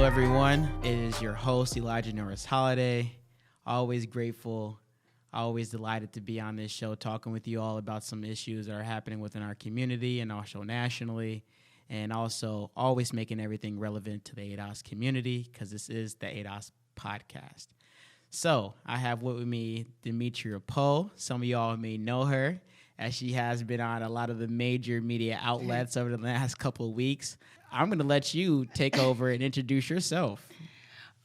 everyone. It is your host, Elijah Norris Holiday. Always grateful, always delighted to be on this show talking with you all about some issues that are happening within our community and also nationally, and also always making everything relevant to the ADOS community because this is the ADOS podcast. So I have with me Demetria Poe. Some of y'all may know her as she has been on a lot of the major media outlets over the last couple of weeks. I'm going to let you take over and introduce yourself.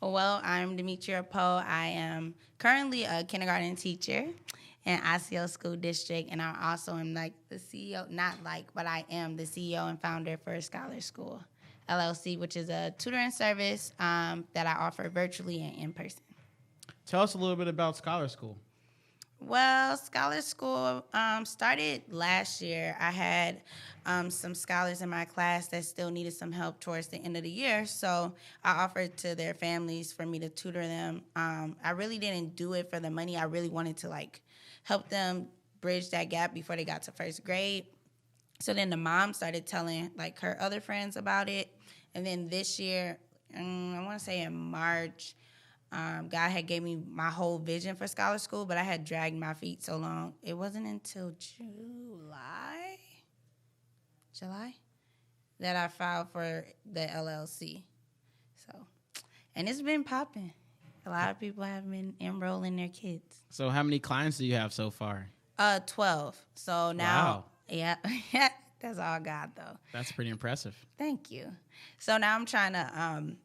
Well, I'm Demetria Poe. I am currently a kindergarten teacher in Osceola School District, and I also am the CEO, but I am the CEO and founder for Scholar School, LLC, which is a tutoring service that I offer virtually and in person. Tell us a little bit about Scholar School. Well, Scholar School started last year. I had some scholars in my class that still needed some help towards the end of the year, so I offered to their families for me to tutor them. I really didn't do it for the money. I really wanted to help them bridge that gap before they got to first grade. So then the mom started telling her other friends about it, and then this year, I want to say in March, God had gave me my whole vision for Scholar School, but I had dragged my feet so long. It wasn't until July that I filed for the LLC. So, and it's been popping. A lot of people have been enrolling their kids. So how many clients do you have so far? 12. So now, wow. Yeah, that's all God though. That's pretty impressive. Thank you. So now I'm trying to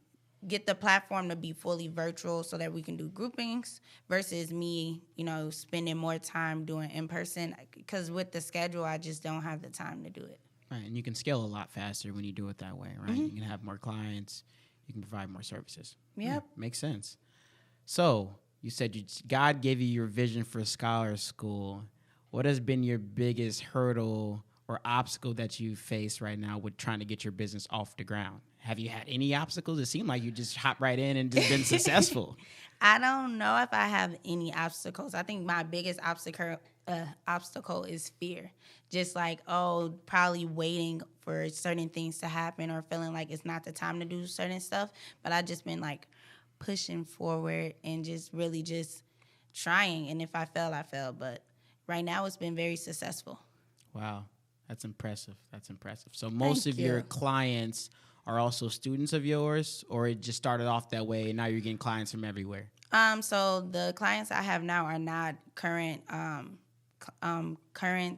get the platform to be fully virtual so that we can do groupings versus me, spending more time doing in person because with the schedule, I just don't have the time to do it. Right, and you can scale a lot faster when you do it that way, right? Mm-hmm. You can have more clients, you can provide more services. Yep. Yeah, makes sense. So you said God gave you your vision for Scholar School. What has been your biggest hurdle or obstacle that you face right now with trying to get your business off the ground? Have you had any obstacles? It seemed like you just hopped right in and just been successful. I don't know if I have any obstacles. I think my biggest obstacle is fear. Just probably waiting for certain things to happen or feeling like it's not the time to do certain stuff. But I've just been pushing forward and just really just trying. And if I fail, I fail. But right now it's been very successful. Wow. That's impressive. So most of your clients are also students of yours, or it just started off that way and now you're getting clients from everywhere? So the clients I have now are not current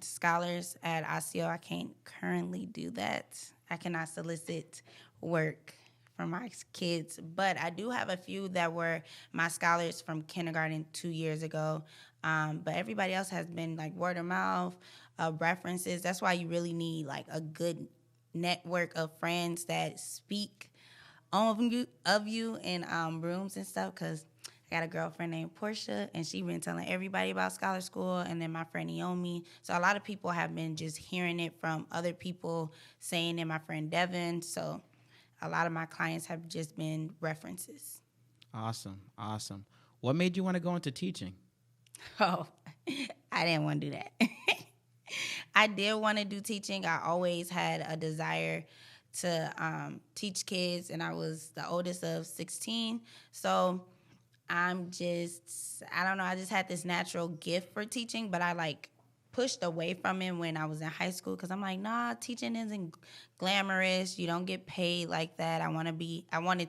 scholars at Osceola. I can't currently do that. I cannot solicit work for my kids, but I do have a few that were my scholars from kindergarten 2 years ago. But everybody else has been word of mouth, references. That's why you really need a good network of friends that speak of you in rooms and stuff, because I got a girlfriend named Portia, and she's been telling everybody about Scholar School, and then my friend Naomi. So a lot of people have been just hearing it from other people saying it, my friend Devin. So a lot of my clients have just been references. Awesome. What made you want to go into teaching? Oh, I didn't want to do that. I did want to do teaching. I always had a desire to teach kids, and I was the oldest of 16. So I don't know, I just had this natural gift for teaching, but I pushed away from it when I was in high school because I'm nah, teaching isn't glamorous. You don't get paid like that. I wanted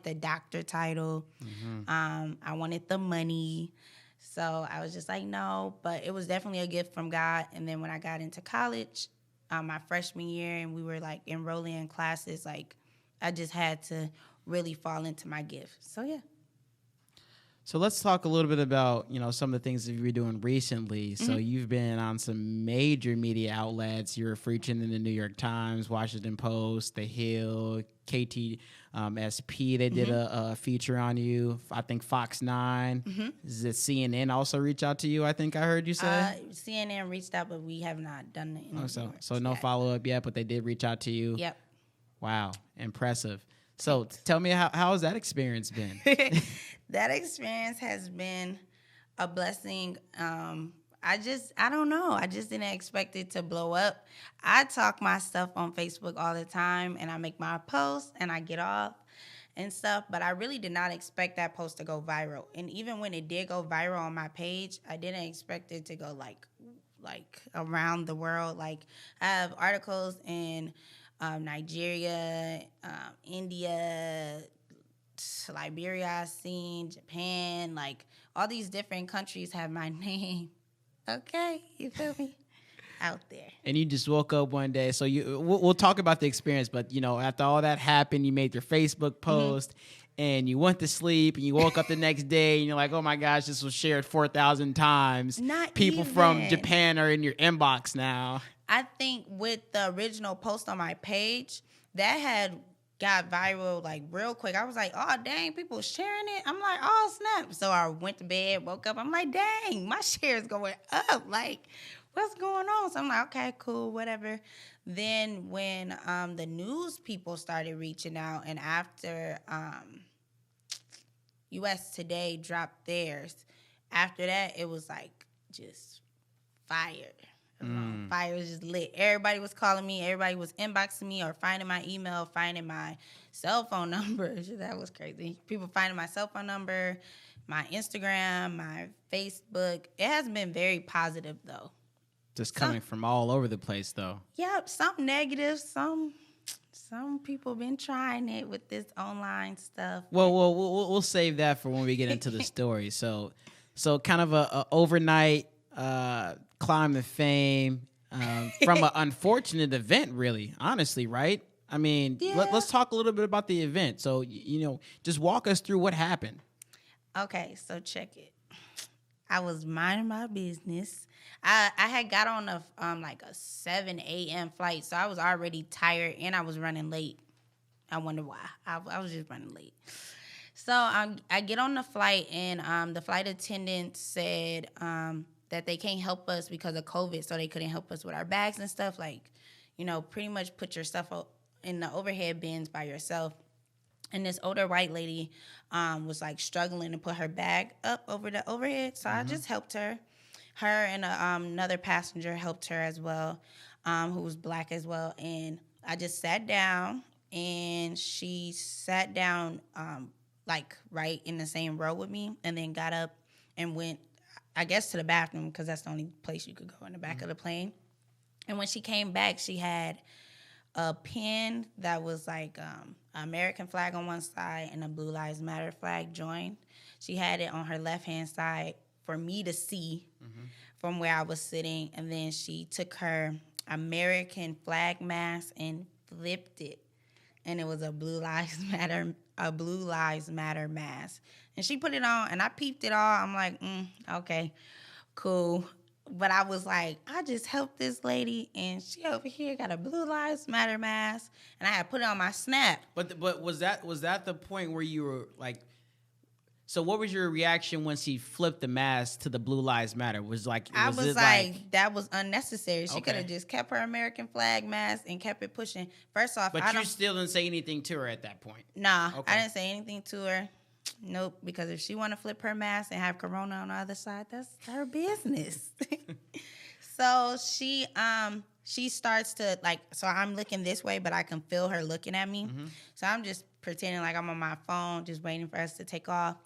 the doctor title. Mm-hmm. I wanted the money. So I was just no, but it was definitely a gift from God. And then when I got into college, my freshman year, and we were enrolling in classes, I just had to really fall into my gift. So yeah. So let's talk a little bit about, some of the things that you've been doing recently. Mm-hmm. So you've been on some major media outlets. You were featured in the New York Times, Washington Post, The Hill, KTSP. They did a feature on you. I think Fox 9. Mm-hmm. Is it CNN also reach out to you? I think I heard you say. CNN reached out, but we have not done the interview. So no follow-up yet, but they did reach out to you? Yep. Wow. Impressive. So tell me, how has that experience been? That experience has been a blessing. I don't know. I just didn't expect it to blow up. I talk my stuff on Facebook all the time, and I make my posts, and I get off. and stuff, but I really did not expect that post to go viral. And even when it did go viral on my page, I didn't expect it to go like around the world. Like, I have articles in Nigeria, India, Liberia, I've seen Japan, like all these different countries have my name. Okay, you feel me? Out there. And you just woke up one day. So we'll talk about the experience, but after all that happened, you made your Facebook post and you went to sleep and you woke up the next day and you're like, oh my gosh, this was shared 4,000 times. Not People even. from Japan are in your inbox now. I think with the original post on my page, that had got viral like real quick. I was like, oh dang, people sharing it. I'm like, oh snap. So I went to bed, woke up. I'm like, dang, my share's going up. Like, what's going on? So I'm like, okay, cool, whatever. Then when the news people started reaching out, and after US Today dropped theirs, after that it was like just fire. Fire was just lit. Everybody was calling me. Everybody was inboxing me or finding my email, finding my cell phone number. That was crazy. People finding my cell phone number, my Instagram, my Facebook. It has been very positive, though. Just coming from all over the place, though. Yep, some negative, some people been trying it with this online stuff. Well, we'll save that for when we get into the story. So kind of a overnight climb to fame from an unfortunate event, really, honestly, right? I mean, let's talk a little bit about the event. So, just walk us through what happened. Okay, so check it. I was minding my business. I had got on like a 7 a.m. flight, so I was already tired and I was running late. I wonder why. I was just running late. So I get on the flight, and the flight attendant said that they can't help us because of COVID, so they couldn't help us with our bags and stuff. Like, pretty much put your stuff in the overhead bins by yourself. And this older white lady was like struggling to put her bag up over the overhead, so I just helped her. Her and another passenger helped her as well, who was black as well. And I just sat down, and she sat down like right in the same row with me, and then got up and went, I guess, to the bathroom, because that's the only place you could go in the back of the plane. And when she came back, she had a pin that was like an American flag on one side and a Blue Lives Matter flag joined. She had it on her left-hand side for me to see from where I was sitting. And then she took her American flag mask and flipped it. And it was a Blue Lives Matter mask. And she put it on, and I peeped it all. I'm like, okay, cool. But I was like, I just helped this lady, and she over here got a Blue Lives Matter mask, and I had put it on my Snap. But was that the point where you were like, so what was your reaction when she flipped the mask to the Blue Lives Matter? I was like, that was unnecessary. She could have just kept her American flag mask and kept it pushing. First off, but you still didn't say anything to her at that point. Nah, okay. I didn't say anything to her. Nope, because if she want to flip her mask and have Corona on the other side, that's her business. So she starts to so I'm looking this way, but I can feel her looking at me. So I'm just pretending like I'm on my phone, just waiting for us to take off.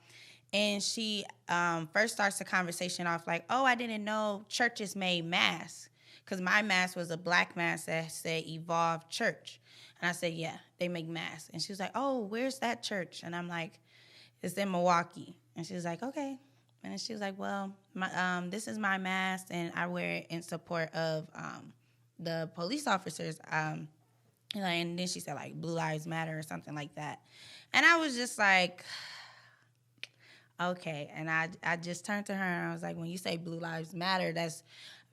And she first starts the conversation off like, oh, I didn't know churches made masks. Because my mask was a black mask that said Evolve Church. And I said, yeah, they make masks. And she was like, oh, where's that church? And I'm like, it's in Milwaukee. And she was like, okay. And then she was like, well, this is my mask, and I wear it in support of the police officers. And then she said, like, Blue Lives Matter or something like that. And I was just like, okay. And I just turned to her, and I was like, when you say Blue Lives Matter, that's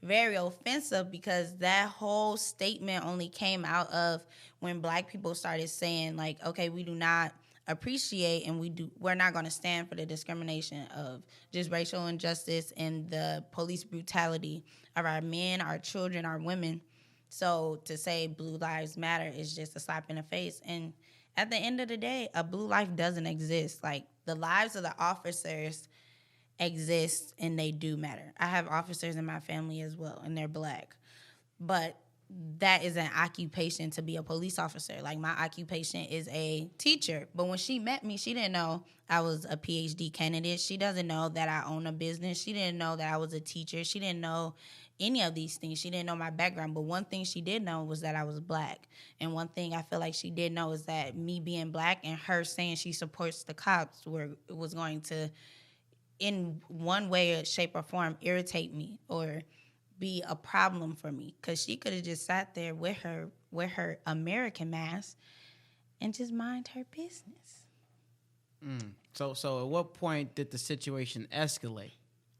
very offensive, because that whole statement only came out of when black people started saying, like, okay, we do not appreciate, and we're not going to stand for the discrimination of just racial injustice and the police brutality of our men, our children, our women. So to say Blue Lives Matter is just a slap in the face. And at the end of the day, a blue life doesn't exist. Like, the lives of the officers exist, and they do matter. I have officers in my family as well, and they're black. But that is an occupation to be a police officer. Like, my occupation is a teacher. But when she met me, she didn't know I was a PhD candidate. She doesn't know that I own a business. She didn't know that I was a teacher. She didn't know any of these things. She didn't know my background. But one thing she did know was that I was Black. And one thing I feel like she did know is that me being Black and her saying she supports the cops was going to, in one way, shape, or form, irritate me or be a problem for me, because she could have just sat there with her American mask and just mind her business. So at what point did the situation escalate?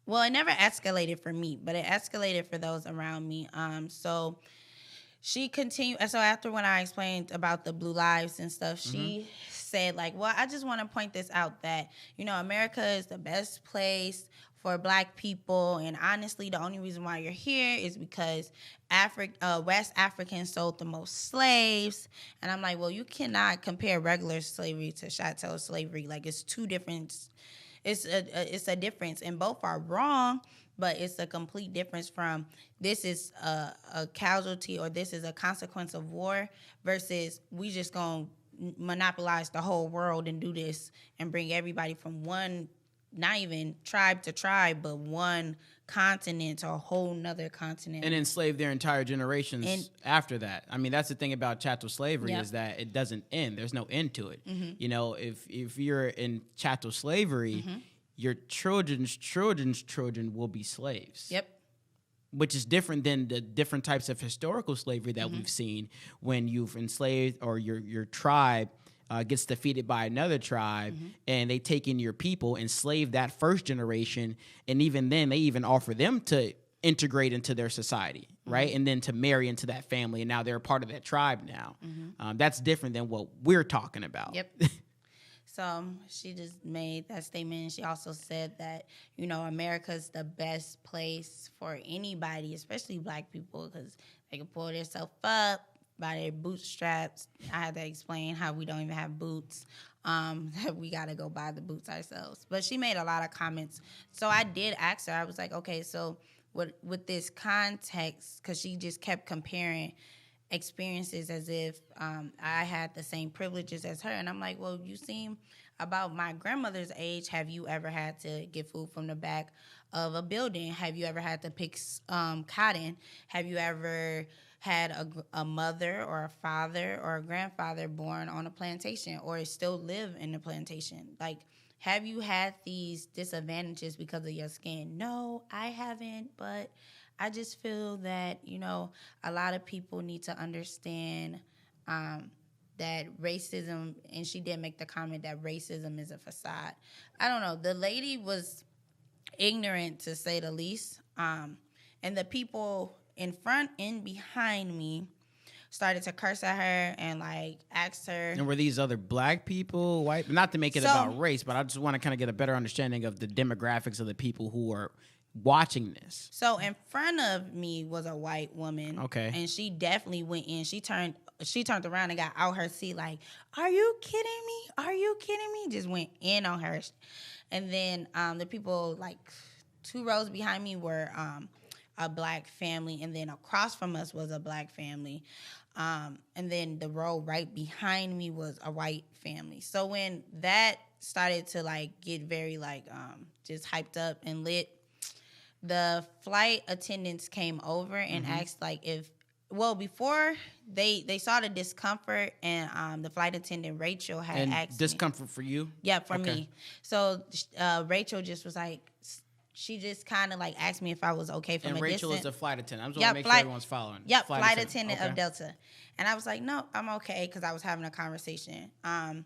Well, it never escalated for me, but it escalated for those around me. So she continued. So after when I explained about the Blue Lives and stuff, she said, like, well, I just want to point this out that, America is the best place for Black people, and honestly, the only reason why you're here is because West Africans sold the most slaves. And I'm like, well, you cannot compare regular slavery to chattel slavery. Like, it's two different. It's a difference, and both are wrong, but it's a complete difference from this is a casualty or this is a consequence of war versus we just gonna monopolize the whole world and do this and bring everybody from one, not even tribe to tribe, but one continent to a whole nother continent. And enslave their entire generations after that. I mean, that's the thing about chattel slavery is that it doesn't end. There's no end to it. If you're in chattel slavery, your children's children will be slaves. Yep. Which is different than the different types of historical slavery that we've seen when you've enslaved or your tribe gets defeated by another tribe and they take in your people, enslave that first generation, and even then they even offer them to integrate into their society, right? And then to marry into that family, and now they're a part of that tribe now. That's different than what we're talking about. Yep. So she just made that statement. She also said that, America's the best place for anybody, especially Black people, because they can pull themselves up by their bootstraps. I had to explain how we don't even have boots, that we got to go buy the boots ourselves. But she made a lot of comments. So I did ask her, I was like, okay, so with this context, because she just kept comparing experiences as if I had the same privileges as her. And I'm like, well, you seem about my grandmother's age. Have you ever had to get food from the back of a building? Have you ever had to pick cotton? Have you ever had a mother or a father or a grandfather born on a plantation or still live in the plantation? Like, have you had these disadvantages because of your skin? No, I haven't, but I just feel that, a lot of people need to understand that racism, and she did make the comment that racism is a facade. I don't know. The lady was ignorant, to say the least. And the people in front and behind me started to curse at her and, like, ask her. And were these other Black people, white? Not to make it about race, but I just want to kind of get a better understanding of the demographics of the people who are watching this. So in front of me was a white woman. Okay. And she definitely went in. She turned around and got out her seat like, are you kidding me? Are you kidding me? Just went in on her. And then the people, like, 2 rows behind me were a Black family. And then across from us was a Black family. And then the row right behind me was a white family. So when that started to, like, get very, like, just hyped up and lit, the flight attendants came over and asked, like, before they saw the discomfort, and the flight attendant, Rachel, had asked discomfort me, for you? Yeah, for me. So Rachel just was like, she just kind of, like, asked me if I was okay from a distance. And Rachel is the flight attendant. I'm just want to make sure everyone's following. Yep, flight attendant of Delta. And I was like, no, I'm okay, because I was having a conversation. And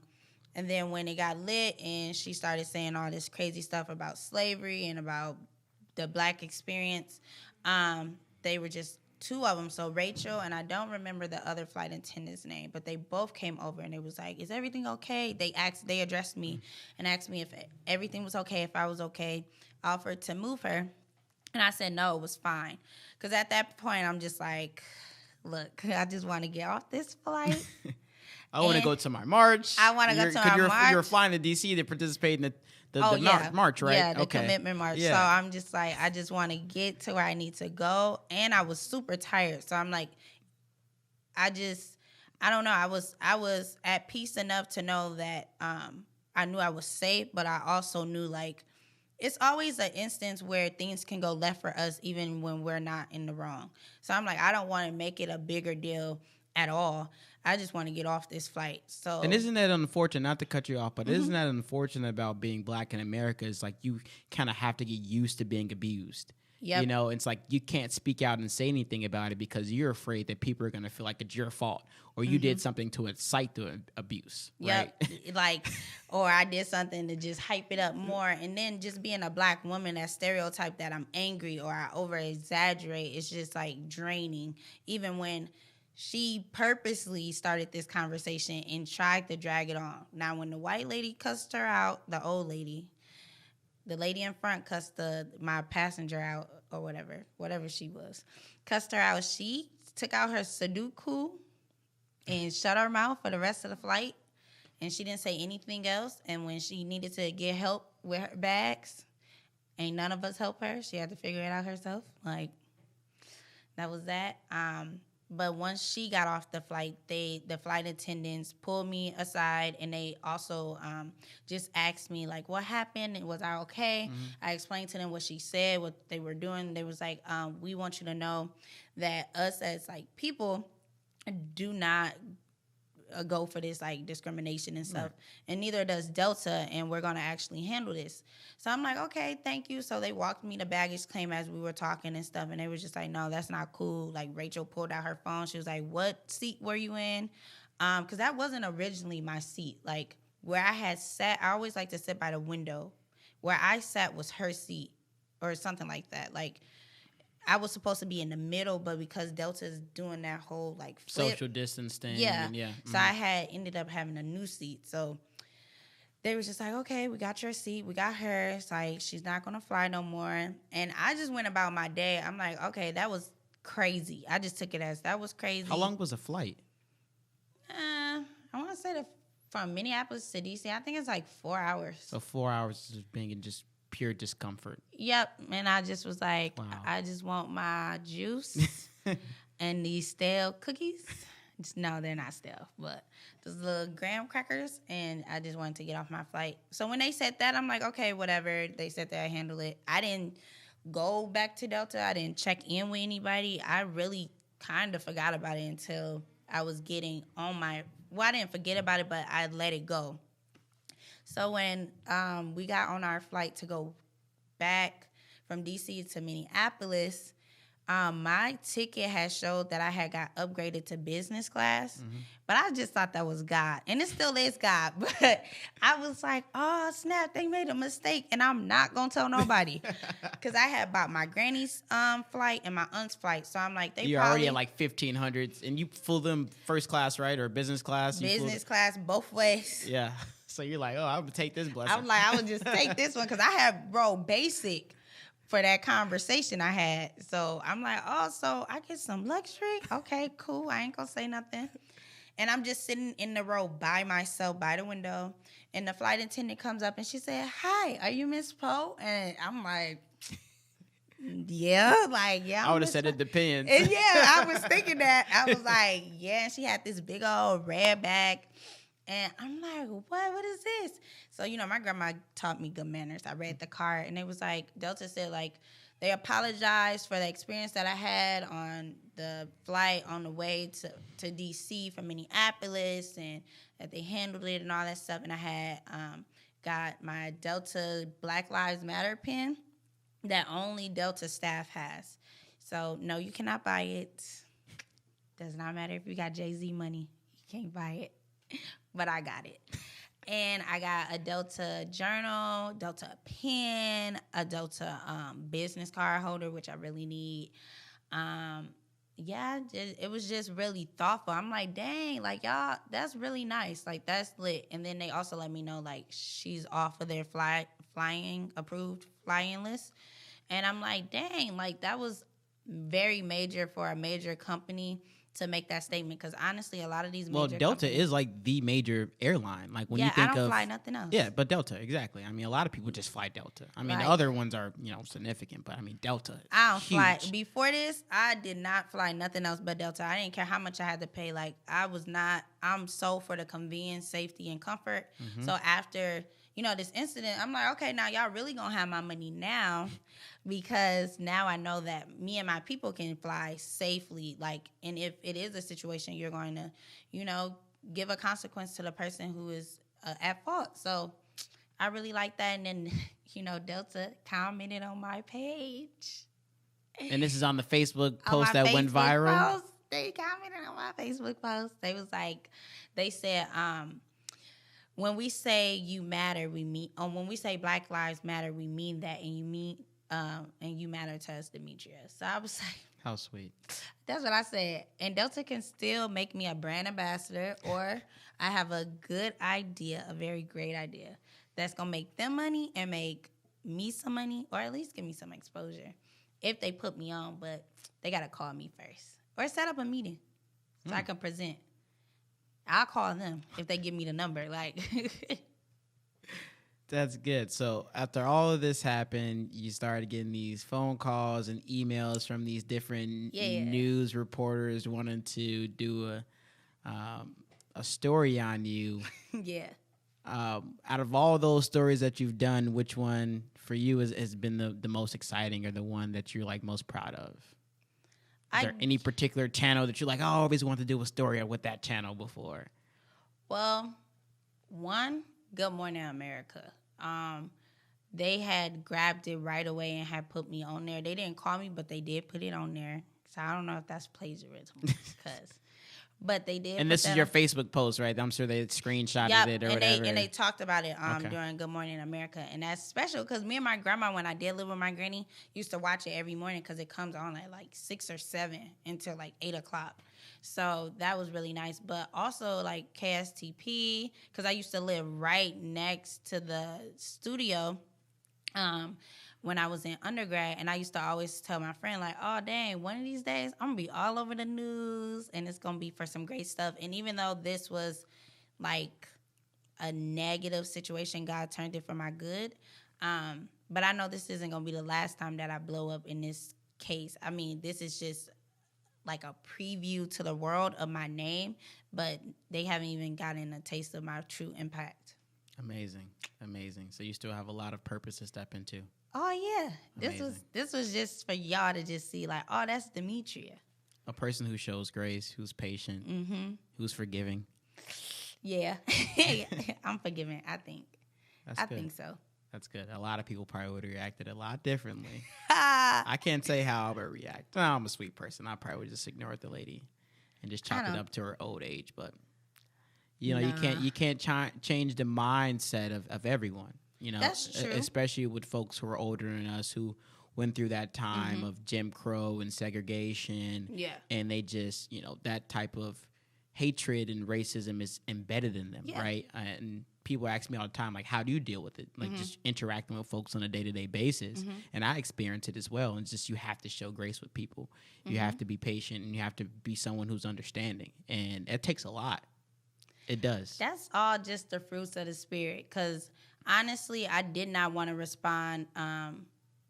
then when it got lit and she started saying all this crazy stuff about slavery and about the Black experience, they were just 2 of them. So Rachel, and I don't remember the other flight attendant's name, but they both came over and it was like, is everything okay? They addressed me and asked me if everything was okay, if I was okay, offered to move her. And I said, no, it was fine. Because at that point, I'm just like, look, I just want to get off this flight. I want to go to my march. I want to go to my march. You're flying to D.C. to participate in the march, right? Yeah, the commitment march. Yeah. So I'm just like, I just want to get to where I need to go. And I was super tired. So I'm like, I don't know. I was at peace enough to know that I knew I was safe, but I also knew like it's always an instance where things can go left for us even when we're not in the wrong. So I'm like, I don't want to make it a bigger deal at all. I just want to get off this flight. So And isn't that unfortunate, not to cut you off, but isn't that unfortunate about being black in America? It's like you kind of have to get used to being abused. Yep. You know, it's like you can't speak out and say anything about it because you're afraid that people are going to feel like it's your fault or you did something to incite the abuse. Yep. Right? Like, or I did something to just hype it up more. And then just being a black woman, that stereotype that I'm angry or I over exaggerate, it's just like draining. Even when she purposely started this conversation and tried to drag it on. Now, when the white lady cussed her out, the old lady, the lady in front cussed my passenger out or whatever she was, cussed her out. She took out her Sudoku and shut her mouth for the rest of the flight, and she didn't say anything else. And when she needed to get help with her bags, ain't none of us help her. She had to figure it out herself. Like, that was that. But once she got off the flight, the flight attendants pulled me aside, and they also just asked me, like, what happened? And was I okay? I explained to them what she said, what they were doing. They was like, we want you to know that us as, like, people do not go for this, like, discrimination and stuff. Right. And neither does Delta, and we're going to actually handle this. So I'm like, okay, thank you. So they walked me to baggage claim as we were talking and stuff, and they were just like, no, that's not cool. Like, Rachel pulled out her phone. She was like, what seat were you in? Because that wasn't originally my seat. Like, where I had sat, I always like to sit by the window. Where I sat was her seat or something like that. Like, I was supposed to be in the middle, but because Delta's doing that whole, like, flip, social distance thing. Yeah. And So I had ended up having a new seat. So they was just like, okay, we got your seat. We got hers. Like, she's not going to fly no more. And I just went about my day. I'm like, okay, that was crazy. I just took it as that was crazy. How long was the flight? I want to say from Minneapolis to D.C., I think it's like 4 hours. So 4 hours of being in just pure discomfort. Yep. And I just was like, wow. I just want my juice and these stale cookies. No, they're not stale, but those little graham crackers, and I just wanted to get off my flight. So when they said that, I'm like, okay, whatever. They said that I handle it. I didn't go back to Delta. I didn't check in with anybody. I really kind of forgot about it until I was getting on my, well, I didn't forget about it, but I let it go. So when we got on our flight to go back from D.C. to Minneapolis, my ticket had showed that I had got upgraded to business class, but I just thought that was God, and it still is God. But I was like, "Oh snap! They made a mistake, and I'm not gonna tell nobody," because I had bought my granny's flight and my aunt's flight. So I'm like, You're already at like 1,500s, and you flew them first class, right, or business class? Business class, both ways. Yeah. So you're like, oh, I'm gonna take this blessing. I'm like, I would just take this one because I had basic for that conversation I had. So I'm like, oh, so I get some luxury? Okay, cool. I ain't gonna say nothing. And I'm just sitting in the row by myself by the window. And the flight attendant comes up and she said, hi, are you Miss Poe? And I'm like, yeah. I would have said it depends. And yeah, I was thinking that. I was like, yeah. And she had this big old red bag. And I'm like, what is this? So, my grandma taught me good manners. I read the card, and it was like, Delta said, like, they apologized for the experience that I had on the flight on the way to D.C. from Minneapolis, and that they handled it and all that stuff. And I had got my Delta Black Lives Matter pin that only Delta staff has. So, no, you cannot buy it. Does not matter if you got Jay-Z money. You can't buy it. But I got it. And I got a Delta journal, Delta pen, a Delta business card holder, which I really need. It was just really thoughtful. I'm like, dang, like, y'all, that's really nice. Like, that's lit. And then they also let me know, like, she's off of their approved flying list. And I'm like, dang, like, that was very major for a major company to make that statement, because honestly, a lot of these Well, major Delta companies, is like the major airline. Like when you I think don't of fly nothing else. yeah, but Delta exactly. I mean, a lot of people just fly Delta. I mean, the Like, other ones are significant, but I mean, Delta. I don't huge. fly. Before this, I did not fly nothing else but Delta. I didn't care how much I had to pay. Like, I'm so for the convenience, safety, and comfort. Mm-hmm. So after, this incident, I'm like, okay, now y'all really gonna have my money now, because now I know that me and my people can fly safely. Like, and if it is a situation, you're going to, give a consequence to the person who is at fault. So I really like that. And then, Delta commented on my page. And this is on the Facebook post On my that went Facebook viral. post. They commented on my Facebook post. They was like, they said, when we say you matter, we mean. When we say Black Lives Matter, we mean that, and you matter to us, Demetria. So I was like, how sweet. That's what I said. And Delta can still make me a brand ambassador, or I have a good idea, a very great idea that's gonna make them money and make me some money, or at least give me some exposure if they put me on. But they gotta call me first, or set up a meeting so I can present. I'll call them if they give me the number. Like, that's good. So after all of this happened, you started getting these phone calls and emails from these different news reporters wanting to do a story on you. Yeah. Out of all those stories that you've done, which one for you has been the most exciting, or the one that you're like most proud of? Is there any particular channel that you're like, oh, I always wanted to do a story with that channel before? Well, one, Good Morning America. They had grabbed it right away and had put me on there. They didn't call me, but they did put it on there. So I don't know if that's plagiarism, but they did. And this is your Facebook post, right? I'm sure they screenshotted it or whatever. And they talked about it during Good Morning America. And that's special because me and my grandma, when I did live with my granny, used to watch it every morning because it comes on at like 6 or 7 until like 8 o'clock. So that was really nice. But also like KSTP, because I used to live right next to the studio when I was in undergrad, and I used to always tell my friend, like, oh, dang, one of these days, I'm going to be all over the news, and it's going to be for some great stuff. And even though this was, like, a negative situation, God turned it for my good. But I know this isn't going to be the last time that I blow up in this case. I mean, this is just, like, a preview to the world of my name, but they haven't even gotten a taste of my true impact. Amazing. So you still have a lot of purpose to step into. Oh yeah, Amazing. This was just for y'all to just see, like, oh, that's Demetria, a person who shows grace, who's patient, who's forgiving. Yeah, I'm forgiving. I think. I think so. That's good. A lot of people probably would have reacted a lot differently. I can't say how I would react. No, I'm a sweet person. I probably would just ignore the lady and just chalk it up to her old age. But you can't change the mindset of everyone. That's true. Especially with folks who are older than us who went through that time of Jim Crow and segregation. Yeah. And they just, that type of hatred and racism is embedded in them, right? And people ask me all the time, like, how do you deal with it? Like, just interacting with folks on a day-to-day basis. And I experience it as well. And it's just you have to show grace with people. You have to be patient, and you have to be someone who's understanding. And it takes a lot. It does. That's all just the fruits of the spirit, because honestly, I did not want to respond,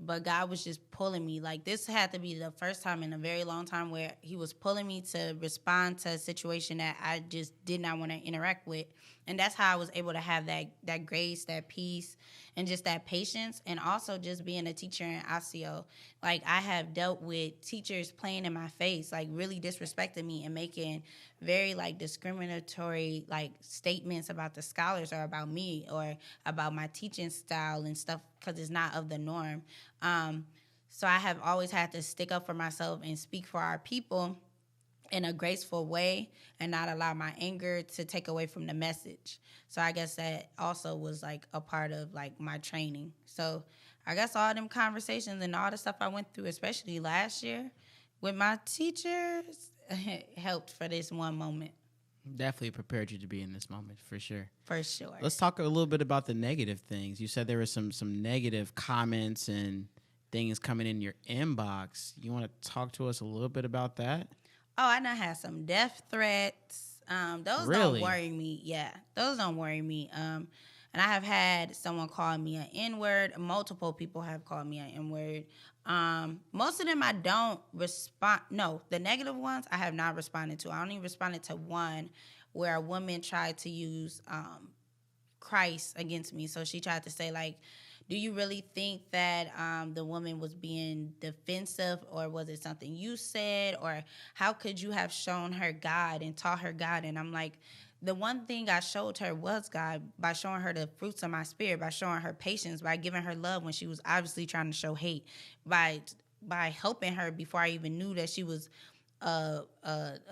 but God was just pulling me. Like, this had to be the first time in a very long time where he was pulling me to respond to a situation that I just did not want to interact with. And that's how I was able to have that grace, that peace, and just that patience. And also just being a teacher in ASIO. Like, I have dealt with teachers playing in my face, like really disrespecting me and making very like discriminatory like statements about the scholars or about me or about my teaching style and stuff, because it's not of the norm. So I have always had to stick up for myself and speak for our people in a graceful way and not allow my anger to take away from the message. So I guess that also was like a part of like my training. So I guess all them conversations and all the stuff I went through, especially last year with my teachers, helped for this one moment. Definitely prepared you to be in this moment, for sure. For sure. Let's talk a little bit about the negative things. You said there were some negative comments and things coming in your inbox. You want to talk to us a little bit about that? Oh, I done had some death threats. Those Really? don't worry me. Yeah, those don't worry me. And I have had someone call me an N-word. Multiple people have called me an N-word. Most of them I don't respond. No, the negative ones I have not responded to. I only responded to one where a woman tried to use Christ against me. So she tried to say, like, do you really think that the woman was being defensive, or was it something you said, or how could you have shown her God and taught her God? And I'm like, the one thing I showed her was God, by showing her the fruits of my spirit, by showing her patience, by giving her love when she was obviously trying to show hate, by helping her before I even knew that she was a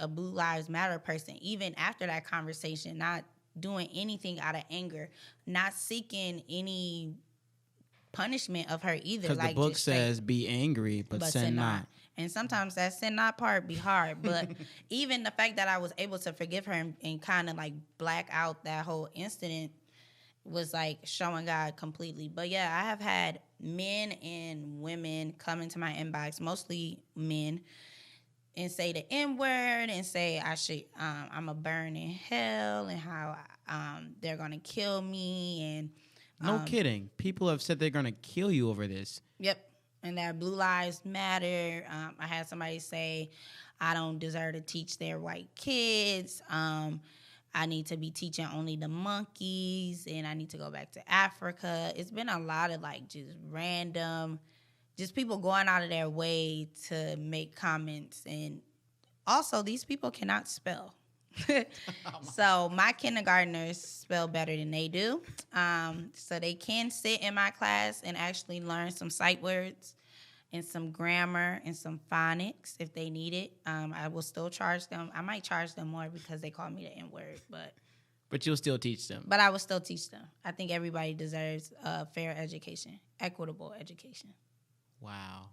Blue Lives Matter person. Even after that conversation, not doing anything out of anger, not seeking any punishment of her either. Because like the book says, be angry, but sin not. And sometimes that sin not part be hard. But even the fact that I was able to forgive her and kind of like black out that whole incident was like showing God completely. But yeah, I have had men and women come into my inbox, mostly men, and say the N-word and say I'm a burn in hell, and how they're gonna kill me. And no kidding. People have said they're gonna kill you over this. Yep. And that Blue Lives Matter. I had somebody say I don't deserve to teach their white kids. I need to be teaching only the monkeys, and I need to go back to Africa. It's been a lot of like just random, just people going out of their way to make comments. And also, these people cannot spell. So my kindergartners spell better than they do. So they can sit in my class and actually learn some sight words and some grammar and some phonics if they need it. I will still charge them. I might charge them more because they call me the N-word, but you'll still teach them. But I will still teach them. I think everybody deserves a fair education, equitable education. Wow.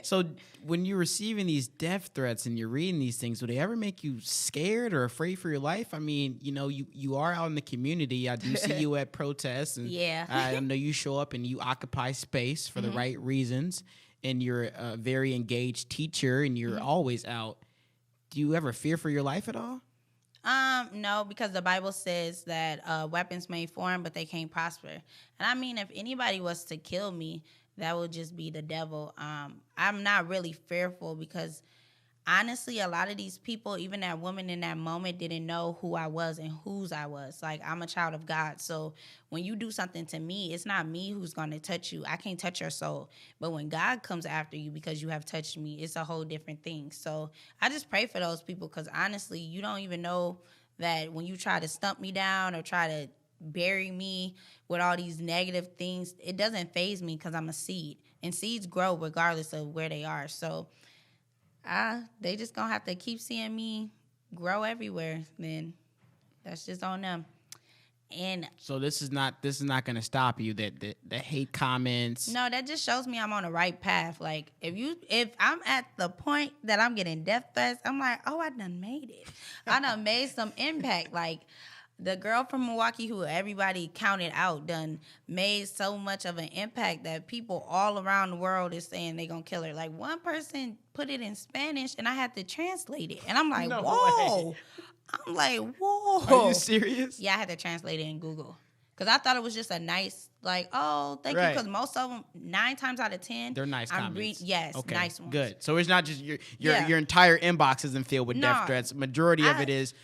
So when you're receiving these death threats and you're reading these things, do they ever make you scared or afraid for your life? I mean, you are out in the community. I do see you at protests, and yeah. I know you show up and you occupy space for the right reasons, and you're a very engaged teacher, and you're always out. Do you ever fear for your life at all? No, because the Bible says that weapons may form, but they can't prosper. And I mean, if anybody was to kill me, that would just be the devil. I'm not really fearful because, honestly, a lot of these people, even that woman in that moment, didn't know who I was and whose I was. Like, I'm a child of God. So when you do something to me, it's not me who's going to touch you. I can't touch your soul. But when God comes after you because you have touched me, it's a whole different thing. So I just pray for those people because, honestly, you don't even know that when you try to stump me down or try to bury me with all these negative things, it doesn't faze me because I'm a seed, and seeds grow regardless of where they are. So they just gonna have to keep seeing me grow everywhere. Then that's just on them. And so this is not gonna stop you. That the hate comments. No, that just shows me I'm on the right path. Like if I'm at the point that I'm getting death threats, I'm like, oh, I done made it. I done made some impact. Like, the girl from Milwaukee who everybody counted out done made so much of an impact that people all around the world is saying they gonna kill her. Like, one person put it in Spanish and I had to translate it. And I'm like, no whoa. Way. I'm like, whoa. Are you serious? Yeah, I had to translate it in Google. Because I thought it was just a nice, like, oh, thank you. Because most of them, 9 times out of 10, they're nice comments. Yes, okay, nice ones. Good. So it's not just your entire inbox isn't filled with death threats. Majority of it is,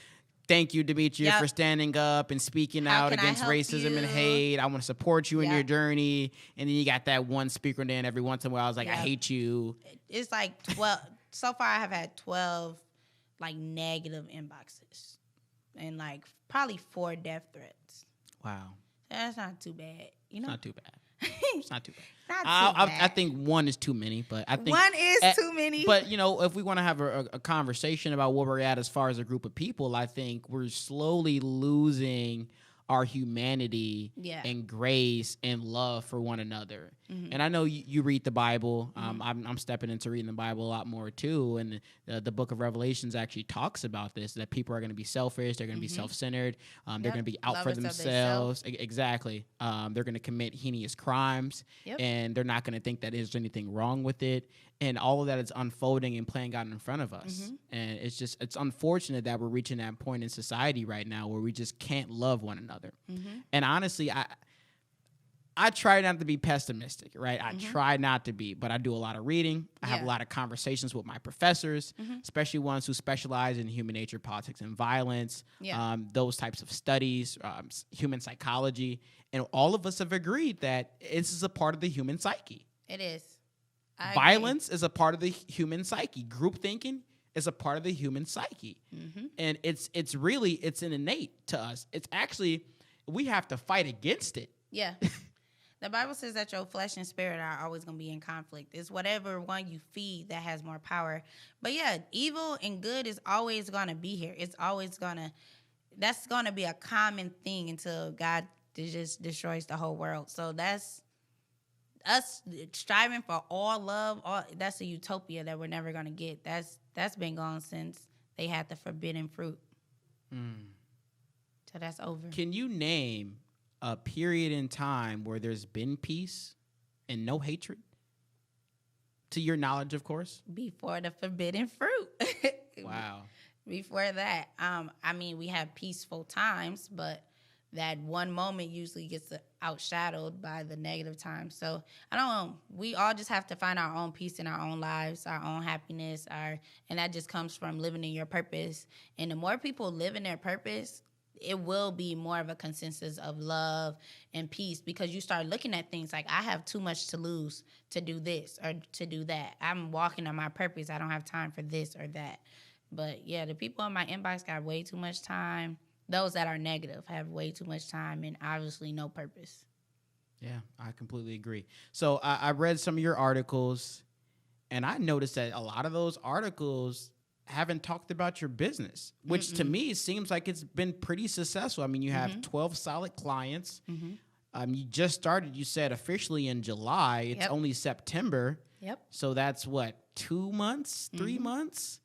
thank you, Demetria, for standing up and speaking out against racism and hate. I want to support you in your journey. And then you got that one speaker then every once in a while I was like, I hate you. It's like 12. So far I have had 12 like negative inboxes and like probably 4 death threats. Wow. That's not too bad. It's not too bad. It's not too bad. I think 1 is too many, but I think 1 is too many. But if we want to have a conversation about where we're at as far as a group of people, I think we're slowly losing our humanity and grace and love for one another. And I know you read the Bible. I'm stepping into reading the Bible a lot more too. And the book of Revelations actually talks about this, that people are going to be selfish. They're going to be self-centered. They're going to be out for themselves. Exactly. They're going to commit heinous crimes. And they're not going to think that there's anything wrong with it. And all of that is unfolding and playing out in front of us. And it's unfortunate that we're reaching that point in society right now where we just can't love one another. And honestly, I try not to be pessimistic, right? I try not to be, but I do a lot of reading. I have a lot of conversations with my professors, especially ones who specialize in human nature, politics, and violence, those types of studies, human psychology. And all of us have agreed that this is a part of the human psyche. It is. Violence is a part of the human psyche. Group thinking is a part of the human psyche. And it's an innate to us. It's actually, we have to fight against it. Yeah. The Bible says that your flesh and spirit are always going to be in conflict. It's whatever one you feed that has more power. But yeah, evil and good is always going to be here. It's always that's going to be a common thing until God just destroys the whole world. So that's us striving for all love. That's a utopia that we're never going to get. That's been gone since they had the forbidden fruit. So that's over. Can you name a period in time where there's been peace and no hatred? To your knowledge, of course. Before the forbidden fruit. Wow. Before that, I mean, we have peaceful times, but that one moment usually gets outshadowed by the negative times. So I don't know. We all just have to find our own peace in our own lives, our own happiness, and that just comes from living in your purpose. And the more people live in their purpose, it will be more of a consensus of love and peace, because you start looking at things like, I have too much to lose to do this or to do that. I'm walking on my purpose. I don't have time for this or that. But yeah, the people in my inbox got way too much time. Those that are negative have way too much time and obviously no purpose. Yeah, I completely agree. So I read some of your articles, and I noticed that a lot of those articles haven't talked about your business, which to me seems like it's been pretty successful. I mean, you have 12 solid clients. You just started, you said, officially in July. It's only September. So that's what, 2 months, 3 months?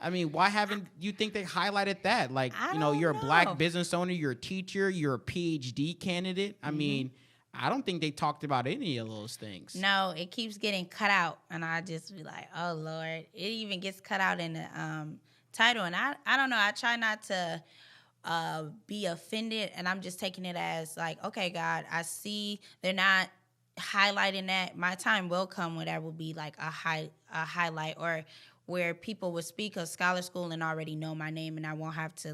I mean, why haven't you think they highlighted that? Like, you're a black business owner, you're a teacher, you're a PhD candidate. I mean, I don't think they talked about any of those things. No, it keeps getting cut out, and I just be like, oh, Lord. It even gets cut out in the title, and I don't know. I try not to be offended, and I'm just taking it as like, okay, God, I see they're not highlighting that. My time will come when that will be like a highlight, or where people would speak of Scholar School and already know my name, and I won't have to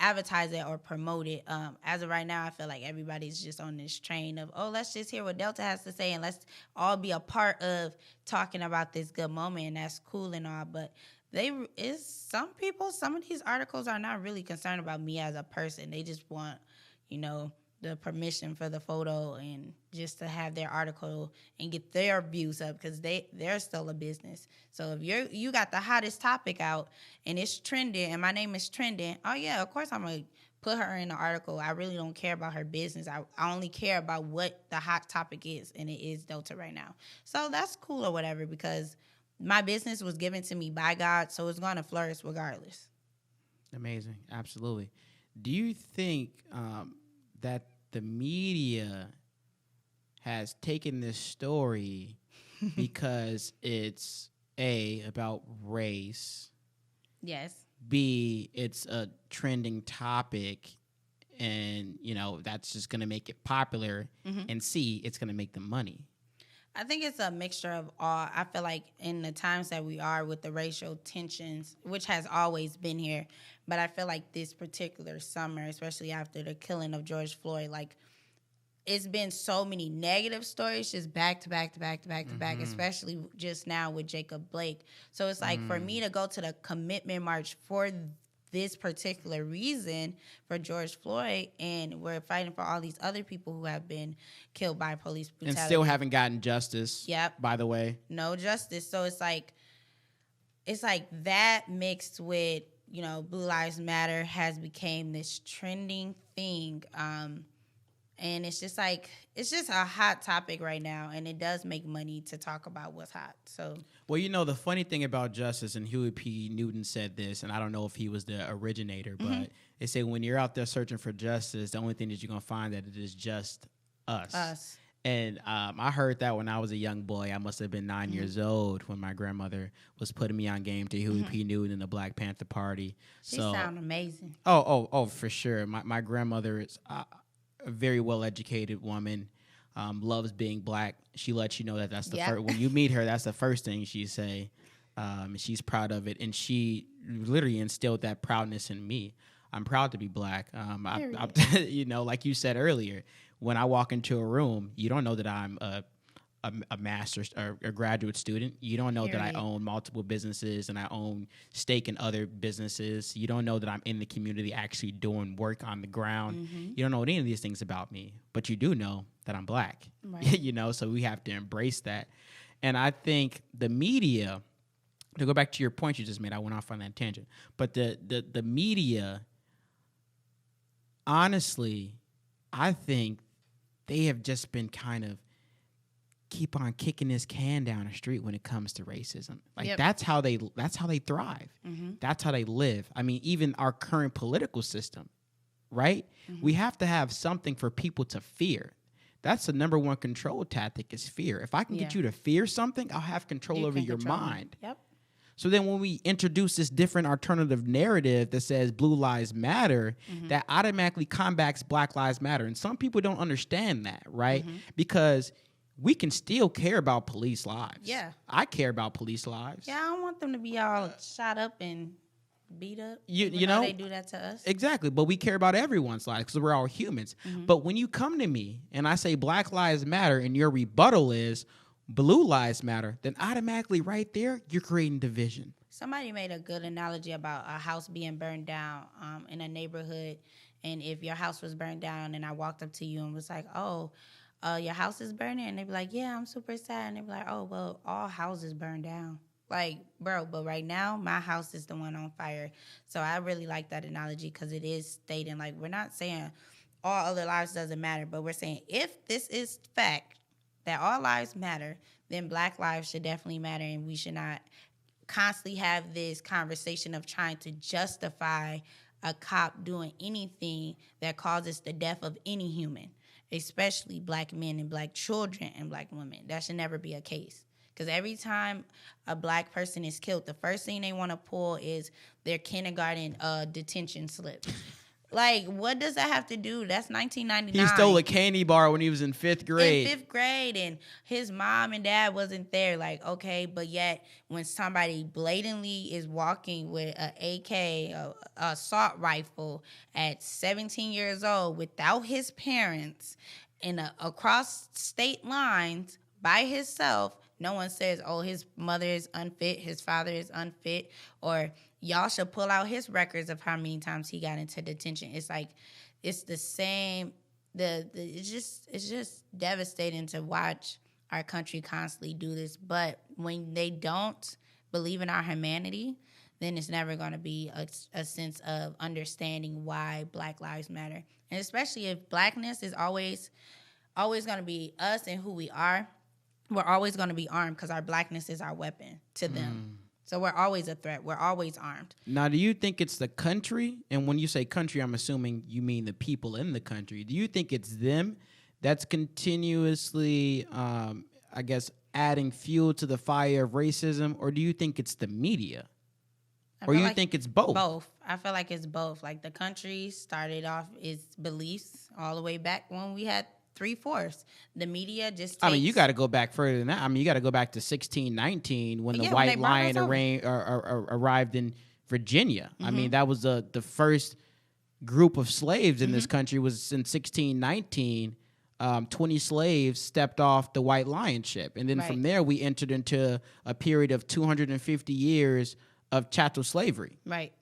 advertise it or promote it. As of right now, I feel like everybody's just on this train of, let's just hear what Delta has to say and let's all be a part of talking about this good moment, and that's cool and all. But some of these articles are not really concerned about me as a person. They just want, the permission for the photo and just to have their article and get their views up, because they're still a business. So if you got the hottest topic out and it's trending and my name is trending, oh yeah, of course I'm gonna put her in the article. I really don't care about her business. I only care about what the hot topic is, and it is Delta right now. So that's cool or whatever, because my business was given to me by God, so it's gonna flourish regardless. Amazing, absolutely. Do you think that the media has taken this story because it's A, about race, yes, B, it's a trending topic, and that's just going to make it popular, and C, it's going to make them money? I think it's a mixture of all. I feel like in the times that we are with the racial tensions, which has always been here, but I feel like this particular summer, especially after the killing of George Floyd, like, it's been so many negative stories just back to back to back to back to back, especially just now with Jacob Blake. So it's like, for me to go to the commitment march for this particular reason for George Floyd, and we're fighting for all these other people who have been killed by police brutality. And still haven't gotten justice. Yep. By the way. No justice. So it's like that mixed with, Blue Lives Matter has become this trending thing. And it's just like, it's just a hot topic right now, and it does make money to talk about what's hot. So, well, you know, the funny thing about justice, and Huey P. Newton said this, and I don't know if he was the originator, but they say when you're out there searching for justice, the only thing that you're going to find that it is just us. And I heard that when I was a young boy. I must have been 9 years old when my grandmother was putting me on game to Huey P. Newton and the Black Panther Party. She sound amazing. Oh, for sure. My grandmother is a very well-educated woman, loves being black. She lets you know that that's the first, when you meet her, that's the first thing she say. She's proud of it, and she literally instilled that proudness in me. I'm proud to be black. You know, like you said earlier, when I walk into a room, you don't know that I'm a master's or a graduate student. You don't know that I own multiple businesses and I own stake in other businesses. You don't know that I'm in the community actually doing work on the ground. You don't know any of these things about me, but you do know that I'm black. Right. You know, so we have to embrace that. And I think the media, to go back to your point you just made, I went off on that tangent, but the media, honestly, I think they have just been kind of keep on kicking this can down the street when it comes to racism. Like that's how they thrive. That's how they live. I mean, even our current political system, right? We have to have something for people to fear. That's the number one control tactic is fear. If I can get you to fear something, I'll have control over your mind. So then when we introduce this different alternative narrative that says Blue Lives Matter, that automatically combats Black Lives Matter. And some people don't understand that, right? Because we can still care about police lives. Yeah. I care about police lives. Yeah, I don't want them to be all shot up and beat up. You know, they do that to us. Exactly. But we care about everyone's lives because we're all humans. But when you come to me and I say Black Lives Matter and your rebuttal is Blue Lives Matter, then automatically right there, you're creating division. Somebody made a good analogy about a house being burned down in a neighborhood. And if your house was burned down and I walked up to you and was like, oh, your house is burning? And they'd be like, yeah, I'm super sad. And they'd be like, oh, well, all houses burn down. Like, bro, but right now, my house is the one on fire. So I really like that analogy because it is stating, like, we're not saying all other lives doesn't matter, but we're saying if this is fact, that all lives matter, then Black lives should definitely matter, and we should not constantly have this conversation of trying to justify a cop doing anything that causes the death of any human, especially Black men and Black children and Black women. That should never be a case. Because every time a Black person is killed, the first thing they want to pull is their kindergarten detention slip. Like, what does that have to do? That's 1999. He stole a candy bar when he was in 5th grade. In 5th grade, and his mom and dad wasn't there. Like, okay, but yet when somebody blatantly is walking with an AK, a assault rifle at 17 years old without his parents across state lines by himself, no one says, oh, his mother is unfit, his father is unfit, or y'all should pull out his records of how many times he got into detention. It's like, it's the same. It's just devastating to watch our country constantly do this. But when they don't believe in our humanity, then it's never going to be a sense of understanding why Black Lives Matter. And especially if Blackness is always going to be us and who we are, we're always going to be armed because our Blackness is our weapon to them. So we're always a threat. We're always armed. Now, do you think it's the country? And when you say country, I'm assuming you mean the people in the country. Do you think it's them that's continuously, I guess, adding fuel to the fire of racism? Or do you think it's the media? Or you think it's both? Both. I feel like it's both. Like the country started off its beliefs all the way back when we had 3/4. The media just takes... I mean, you got to go back further than that. I mean, you got to go back to 1619 when the White Lion arrived in Virginia. I mean, that was the first group of slaves in this country was in 1619. 20 slaves stepped off the White Lion ship. And then from there, we entered into a period of 250 years of chattel slavery. Right.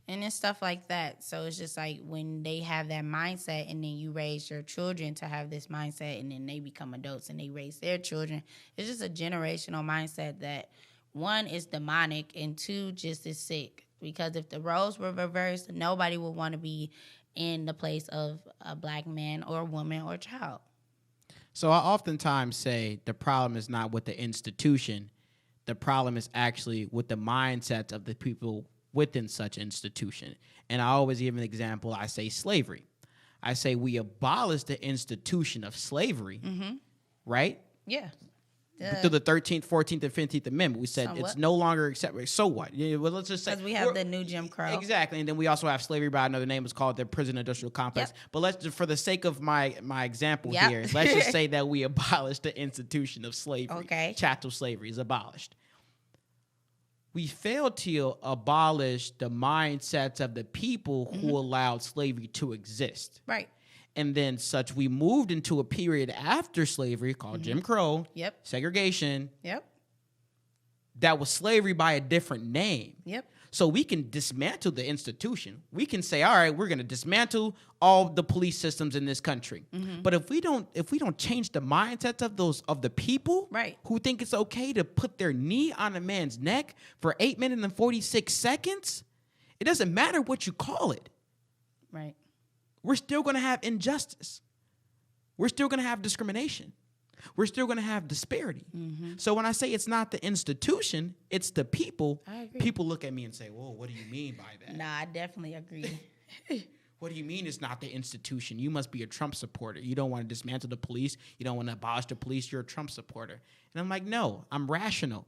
And it's stuff like that. So it's just like when they have that mindset and then you raise your children to have this mindset and then they become adults and they raise their children. It's just a generational mindset that, one, is demonic and two, just is sick. Because if the roles were reversed, nobody would want to be in the place of a black man or woman or child. So I oftentimes say the problem is not with the institution. The problem is actually with the mindset of the people within such institution. And I always give an example. I say slavery. I say we abolish the institution of slavery, right? Yeah. Through the 13th, 14th, and 15th Amendment. We said Somewhat. it's no longer acceptable. So what? Yeah, well, let's just say. Because we have the new Jim Crow. Exactly. And then we also have slavery by another name. It's called the prison industrial complex. Yep. But let's just, for the sake of my example Yep. here, let's just say that we abolished the institution of slavery. Okay. Chattel slavery is abolished. We failed to abolish the mindsets of the people who allowed slavery to exist. Right. And then we moved into a period after slavery called Jim Crow, Yep. segregation, Yep. that was slavery by a different name. Yep. So we can dismantle the institution. We can say, all right, we're going to dismantle all the police systems in this country. But if we don't change the mindsets of the people Right. who think it's okay to put their knee on a man's neck for 8 minutes and 46 seconds, it doesn't matter what you call it. Right. We're still going to have injustice. We're still going to have discrimination. We're still going to have disparity. So when I say it's not the institution, it's the people, I agree. people look at me and say, whoa, what do you mean by that? Nah, I definitely agree. What do you mean it's not the institution? You must be a Trump supporter. You don't want to dismantle the police. You don't want to abolish the police. You're a Trump supporter. And I'm like, no, I'm rational.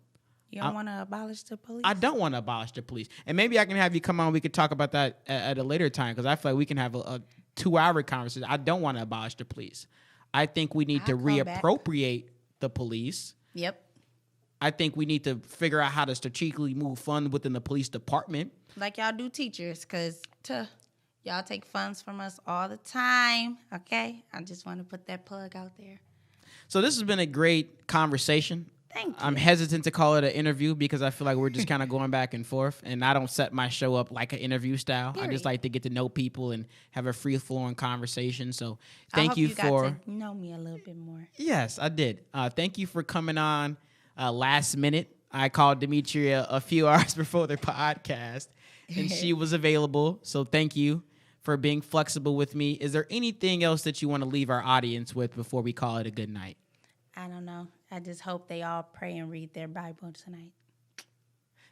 You don't want to abolish the police? I don't want to abolish the police. And maybe I can have you come on. We could talk about that at a later time because I feel like we can have a 2-hour conversation. I don't want to abolish the police. I think we need to I'll come back. reappropriate the police. Yep. I think we need to figure out how to strategically move funds within the police department. Like y'all do teachers, because y'all take funds from us all the time, okay? I just want to put that plug out there. So this has been a great conversation. Thank you. I'm hesitant to call it an interview because I feel like we're just kind of going back and forth, and I don't set my show up like an interview style. I just Period. like to get to know people and have a free-flowing conversation. So I thank hope you you for... got to know me a little bit more. Yes, I did. Thank you for coming on last minute. I called Demetria a few hours before the podcast, and she was available. So thank you for being flexible with me. Is there anything else that you want to leave our audience with before we call it a good night? I don't know. I just hope they all pray and read their Bible tonight.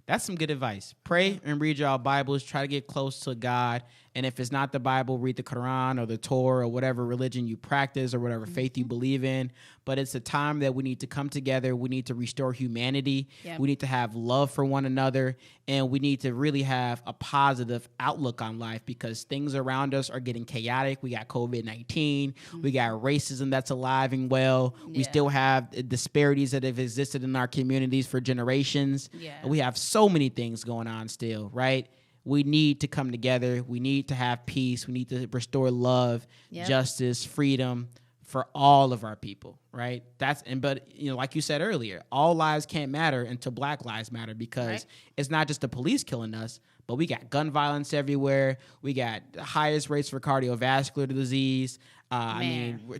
That's some good advice. Pray and read your Bibles. Try to get close to God. And if it's not the Bible, read the Quran or the Torah or whatever religion you practice or whatever faith you believe in. But it's a time that we need to come together. We need to restore humanity. Yep. We need to have love for one another. And we need to really have a positive outlook on life because things around us are getting chaotic. We got COVID-19. We got racism that's alive and well. We Yeah. still have disparities that have existed in our communities for generations. Yeah. We have so many things going on still, right? We need to come together. We need to have peace. We need to restore love, Yep. justice, freedom for all of our people, right? But like you said earlier, all lives can't matter until Black lives matter because Right. it's not just the police killing us, but we got gun violence everywhere. We got the highest rates for cardiovascular disease. I mean,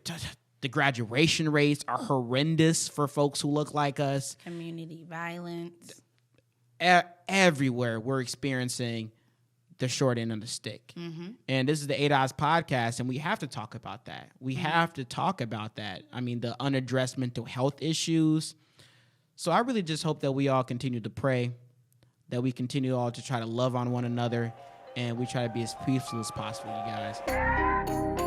the graduation rates are horrendous for folks who look like us. Community violence. Everywhere we're experiencing the short end of the stick. And this is the 8 Eyes podcast, and we have to talk about that. We have to talk about that. I mean, the unaddressed mental health issues. So I really just hope that we all continue to pray, that we continue all to try to love on one another, and we try to be as peaceful as possible, you guys.